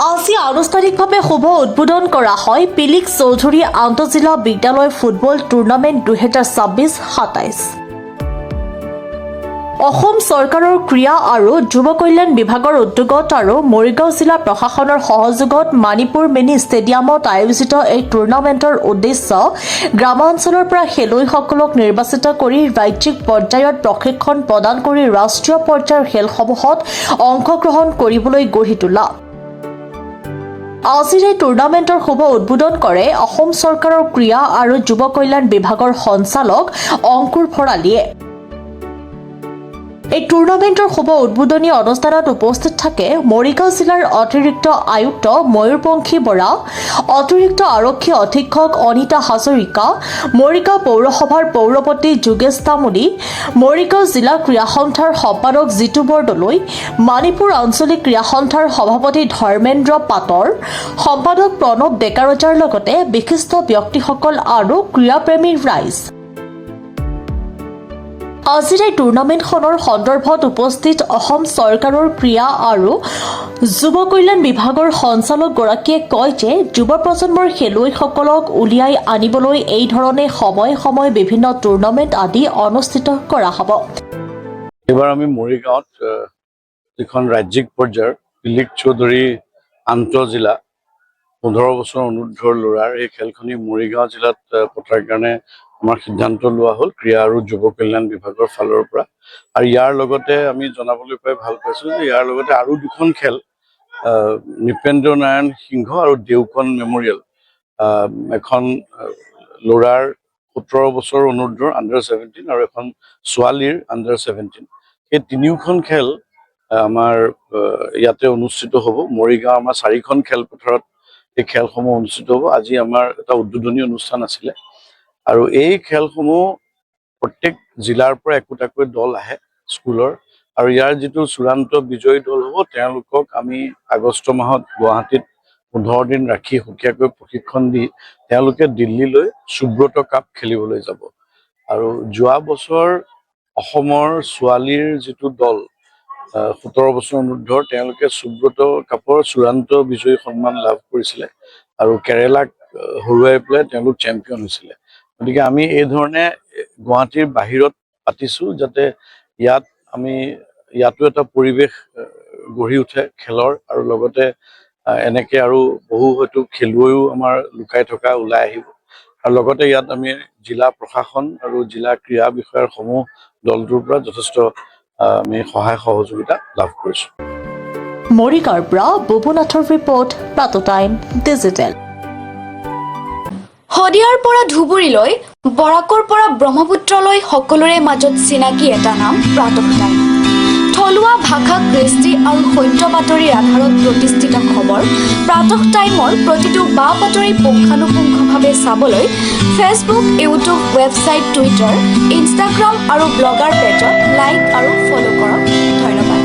আজি আনুষ্ঠানিকভাৱে শুভ উদ্বোধন কৰা হয় পিলিক চৌধুৰী আন্তঃজিলা বিদ্যালয় ফুটবল টুৰ্ণামেণ্ট 2026-27। অসম চৰকাৰৰ ক্ৰীড়া আৰু যুৱ কল্যাণ বিভাগৰ উদ্যোগত আৰু মৰিগাঁও জিলা প্ৰশাসনৰ সহযোগত মানিপুৰ মিনি ষ্টেডিয়ামত আয়োজিত এই টুৰ্ণামেণ্টৰ উদ্দেশ্য গ্ৰামাঞ্চলৰ পৰা খেলুৱৈসকলক নিৰ্বাচিত কৰি ৰাজ্যিক পৰ্যায়ত প্ৰশিক্ষণ প্ৰদান কৰি ৰাষ্ট্ৰীয় পৰ্যায়ৰ খেলসমূহত অংশগ্ৰহণ কৰিবলৈ গঢ়ি তোলা। আজিৰ এই টুৰ্ণামেণ্টৰ শুভ উদ্বোধন কৰে অসম চৰকাৰৰ ক্ৰীড়া আৰু যুৱ কল্যাণ বিভাগৰ সঞ্চালক অংকুৰ ভৰালীয়ে। এই টুৰ্ণামেণ্টৰ শুভ উদ্বোধনী অনুষ্ঠানত উপস্থিত থাকে মৰিগাঁও জিলাৰ অতিৰিক্ত আয়ুক্ত ময়ূৰপংখী বৰা, অতিৰিক্ত আৰক্ষী অধীক্ষক অনিতা হাজৰিকা, মৰিগাঁও পৌৰসভাৰ পৌৰপতি যোগেশ তামুলী, মৰিগাঁও জিলা ক্ৰীড়া সন্থাৰ সম্পাদক জিতু বৰদলৈ, মানিপুৰ আঞ্চলিক ক্ৰীড়া সন্থাৰ সভাপতি ধৰ্মেন্দ্ৰ পাটৰ, সম্পাদক প্ৰণৱ ডেকাৰজাৰ লগতে বিশিষ্ট ব্যক্তিসকল আৰু ক্ৰীড়াপ্ৰেমী ৰাইজ। আজিৰ এই টুৰ্ণামেণ্টখনৰ সন্দৰ্ভত উপস্থিত অসম চৰকাৰৰ ক্ৰীড়া আৰু যুৱ কল্যাণ বিভাগৰ সঞ্চালকগৰাকীয়ে কয় যে যুৱ প্ৰজন্মৰ খেলুৱৈসকলক উলিয়াই আনিবলৈ এই ধৰণে সময়ে সময়ে বিভিন্ন টুৰ্ণামেণ্ট আদি অনুষ্ঠিত কৰা হ'ব। এইবাৰ আমি মৰিগাঁৱত এখন ৰাজ্যিক পৰ্যায়ৰ পিলিক চৌধুৰী আন্তঃজিলা 15 বছৰ অনুৰ্ধৰ ল'ৰাৰ এই খেলখনি মৰিগাঁও জিলাত পতাৰ কাৰণে আমাৰ সিদ্ধান্ত লোৱা হ'ল ক্ৰীড়া আৰু যুৱ কল্যাণ বিভাগৰ ফালৰ পৰা। আৰু ইয়াৰ লগতে আমি জনাবলৈ পাই ভাল পাইছোঁ যে ইয়াৰ লগতে আৰু দুখন খেল নৃপেন্দ্ৰ নাৰায়ণ সিংহ আৰু দেউকন মেমৰিয়েল, এখন ল'ৰাৰ 17 বছৰ অনুৰ্ধৰ আণ্ডাৰ-17 আৰু এখন ছোৱালীৰ আণ্ডাৰ-17, এই তিনিওখন খেল আমাৰ ইয়াতে অনুষ্ঠিত হ'ব। মৰিগাঁও আমাৰ 4খন খেলপথাৰত এই খেলসমূহ অনুষ্ঠিত হ'ব। আজি আমাৰ এটা উদ্বোধনী অনুষ্ঠান আছিলে আৰু এই খেলসমূহ প্ৰত্যেক জিলাৰ পৰা একোটাকৈ দল আহে স্কুলৰ, আৰু ইয়াৰ যিটো চূড়ান্ত বিজয়ী দল হ'ব তেওঁলোকক আমি আগষ্ট মাহত গুৱাহাটীত 15 দিন ৰাখি সুকীয়াকৈ প্ৰশিক্ষণ দি তেওঁলোকে দিল্লীলৈ সুব্ৰত কাপ খেলিবলৈ যাব। আৰু যোৱা বছৰ অসমৰ ছোৱালীৰ যিটো দল 17 বছৰ অনুৰ্ধৰ তেওঁলোকে সুব্ৰত কাপৰ চূড়ান্ত বিজয়ী সন্মান লাভ কৰিছিলে আৰু কেৰেলাক হৰুৱাই পেলাই তেওঁলোক চেম্পিয়ন হৈছিলে। গতিকে আমি এই ধৰণে গুৱাহাটীৰ বাহিৰত পাতিছোঁ যাতে ইয়াতো এটা পৰিৱেশ গঢ়ি উঠে খেলৰ, আৰু লগতে এনেকে আৰু বহু হয়তো খেলুৱৈও আমাৰ লুকাই থকা ওলাই আহিব। আৰু লগতে ইয়াত আমি জিলা প্ৰশাসন আৰু জিলা ক্ৰীড়া বিষয়াৰ সমূহ দলটোৰ পৰা যথেষ্ট আমি সহায় সহযোগিতা লাভ কৰিছোঁ। মৰিগাঁৱৰ পৰা বুবুনাথৰ ৰিপৰ্ট, প্ৰাতঃ টাইম ডিজিটেল। শদিয়াৰ পৰা ধুবুৰীলৈ, বৰাকৰ পৰা ব্ৰহ্মপুত্ৰলৈ সকলোৰে মাজত চিনাকি এটা নাম প্ৰাতঃ টাইম। থলুৱা ভাষা, কৃষ্টি আৰু সত্য বাতৰিৰ আধাৰত প্ৰতিষ্ঠিত খবৰ প্ৰাতঃ টাইমৰ প্ৰতিটো বা বাতৰি পুংখানুপুংখভাৱে চাবলৈ Facebook, YouTube, website, Twitter, Instagram আৰু ব্লগাৰ পেজত লাইক আৰু ফ'ল' কৰক। ধন্যবাদ।